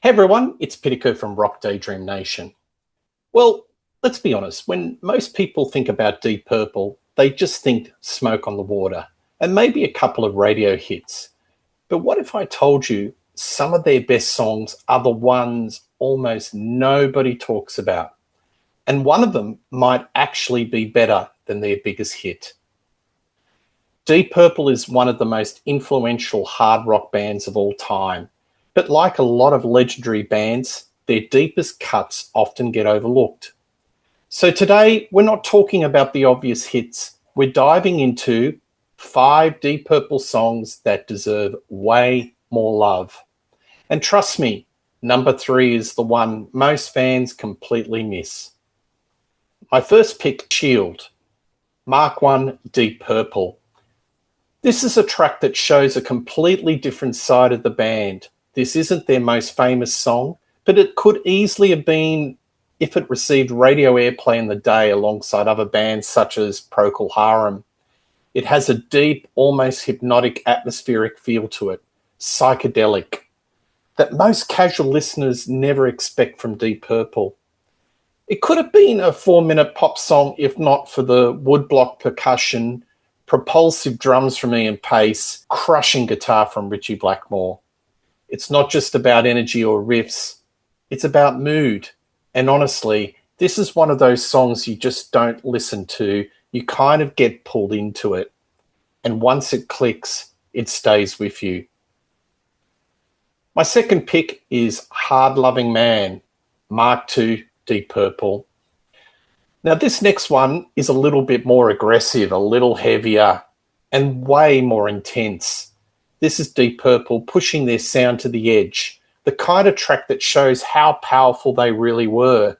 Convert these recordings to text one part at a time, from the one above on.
Hey everyone, it's Pittico from Rock Daydream Nation. Well, let's be honest, when most people think about Deep Purple, they just think Smoke on the Water and maybe a couple of radio hits. But what if I told you some of their best songs are the ones almost nobody talks about? And one of them might actually be better than their biggest hit. Deep Purple is one of the most influential hard rock bands of all time. But like a lot of legendary bands, their deepest cuts often get overlooked. So today, we're not talking about the obvious hits. We're diving into 5 Deep Purple songs that deserve way more love. And trust me, number 3 is the one most fans completely miss. My first pick, Shield, Mark 1, Deep Purple. This is a track that shows a completely different side of the band. This isn't their most famous song, but it could easily have been if it received radio airplay in the day alongside other bands such as Procol Harum. It has a deep, almost hypnotic atmospheric feel to it, psychedelic, that most casual listeners never expect from Deep Purple. It could have been a 4-minute pop song if not for the woodblock percussion, propulsive drums from Ian Pace, crushing guitar from Ritchie Blackmore. It's not just about energy or riffs, it's about mood. And honestly, this is one of those songs you just don't listen to. You kind of get pulled into it. And once it clicks, it stays with you. My second pick is Hardloving Man, Mark II, Deep Purple. Now this next one is a little bit more aggressive, a little heavier, and way more intense. This is Deep Purple pushing their sound to the edge, the kind of track that shows how powerful they really were.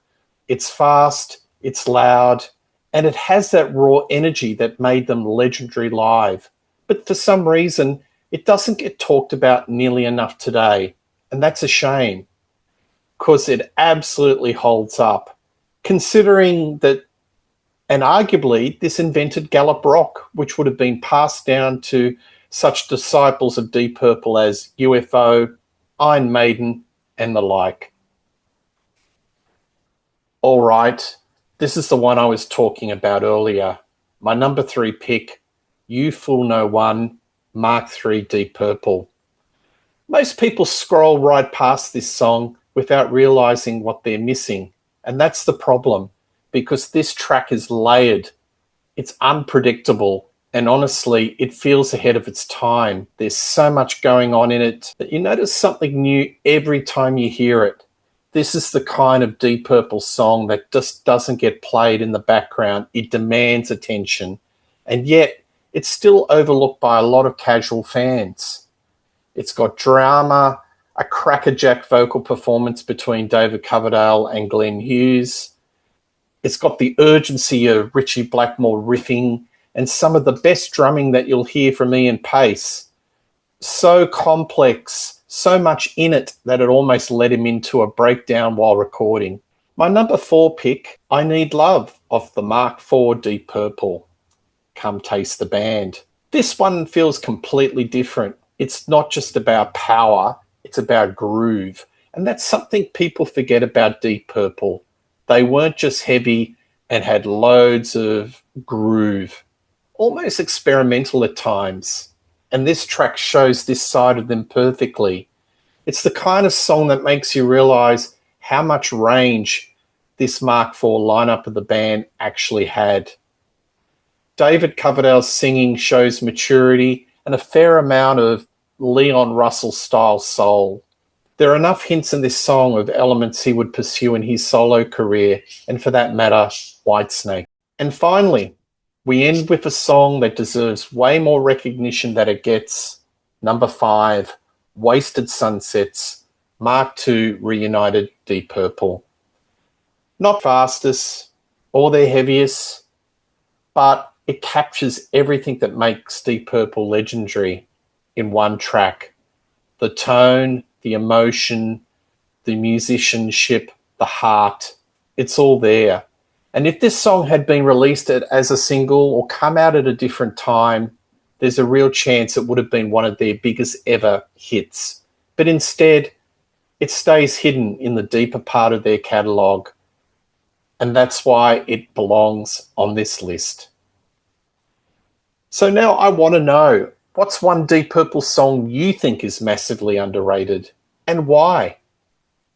It's fast, it's loud, and it has that raw energy that made them legendary live. But for some reason, it doesn't get talked about nearly enough today, and that's a shame, because it absolutely holds up, considering that, and arguably, this invented Gallop Rock, which would have been passed down to such disciples of Deep Purple as UFO, Iron Maiden, and the like. All right, this is the one I was talking about earlier. My number 3 pick, You Fool No One, Mark III, Deep Purple. Most people scroll right past this song without realizing what they're missing, and that's the problem, because this track is layered. It's unpredictable. And honestly, it feels ahead of its time. There's so much going on in it that you notice something new every time you hear it. This is the kind of Deep Purple song that just doesn't get played in the background. It demands attention. And yet, it's still overlooked by a lot of casual fans. It's got drama, a crackerjack vocal performance between David Coverdale and Glenn Hughes. It's got the urgency of Ritchie Blackmore riffing, and some of the best drumming that you'll hear from Ian Pace. So complex, so much in it that it almost led him into a breakdown while recording. My number 4 pick, I Need Love, off the Mark IV Deep Purple. Come Taste the Band. This one feels completely different. It's not just about power, it's about groove. And that's something people forget about Deep Purple. They weren't just heavy and had loads of groove. Almost experimental at times, and this track shows this side of them perfectly. It's the kind of song that makes you realize how much range this Mark IV lineup of the band actually had. David Coverdale's singing shows maturity and a fair amount of Leon Russell-style soul. There are enough hints in this song of elements he would pursue in his solo career, and for that matter, Whitesnake. And finally, we end with a song that deserves way more recognition than it gets. Number 5, Wasted Sunsets, Mark II, Reunited, Deep Purple. Not fastest or their heaviest, but it captures everything that makes Deep Purple legendary in one track. The tone, the emotion, the musicianship, the heart, it's all there. And if this song had been released as a single or come out at a different time, there's a real chance it would have been one of their biggest ever hits. But instead, It stays hidden in the deeper part of their catalogue, and that's why it belongs on this list. So now I want to know, what's one Deep Purple song you think is massively underrated, and why?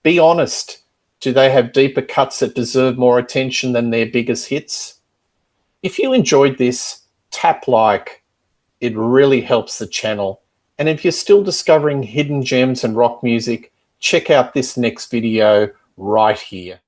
Be honest. Do they have deeper cuts that deserve more attention than their biggest hits? If you enjoyed this, tap like. It really helps the channel. And if you're still discovering hidden gems and rock music, check out this next video right here.